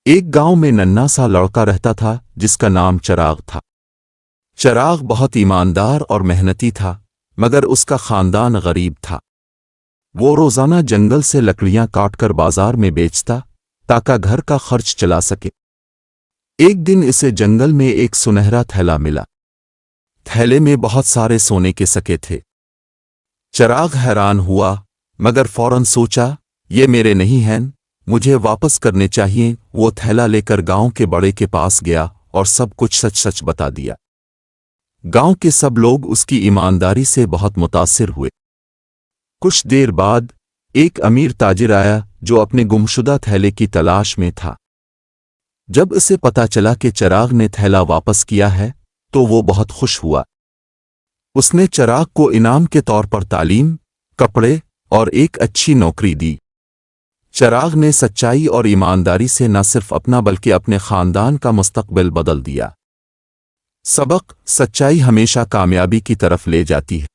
ایک گاؤں میں ننھا سا لڑکا رہتا تھا جس کا نام چراغ تھا۔ چراغ بہت ایماندار اور محنتی تھا، مگر اس کا خاندان غریب تھا۔ وہ روزانہ جنگل سے لکڑیاں کاٹ کر بازار میں بیچتا تاکہ گھر کا خرچ چلا سکے۔ ایک دن اسے جنگل میں ایک سنہرا تھیلا ملا۔ تھیلے میں بہت سارے سونے کے سکے تھے۔ چراغ حیران ہوا، مگر فوراً سوچا، یہ میرے نہیں ہیں، مجھے واپس کرنے چاہیے۔ وہ تھیلا لے کر گاؤں کے بڑے کے پاس گیا اور سب کچھ سچ سچ بتا دیا۔ گاؤں کے سب لوگ اس کی ایمانداری سے بہت متاثر ہوئے۔ کچھ دیر بعد ایک امیر تاجر آیا جو اپنے گمشدہ تھیلے کی تلاش میں تھا۔ جب اسے پتہ چلا کہ چراغ نے تھیلا واپس کیا ہے تو وہ بہت خوش ہوا۔ اس نے چراغ کو انعام کے طور پر تعلیم، کپڑے اور ایک اچھی نوکری دی۔ چراغ نے سچائی اور ایمانداری سے نہ صرف اپنا بلکہ اپنے خاندان کا مستقبل بدل دیا۔ سبق: سچائی ہمیشہ کامیابی کی طرف لے جاتی ہے۔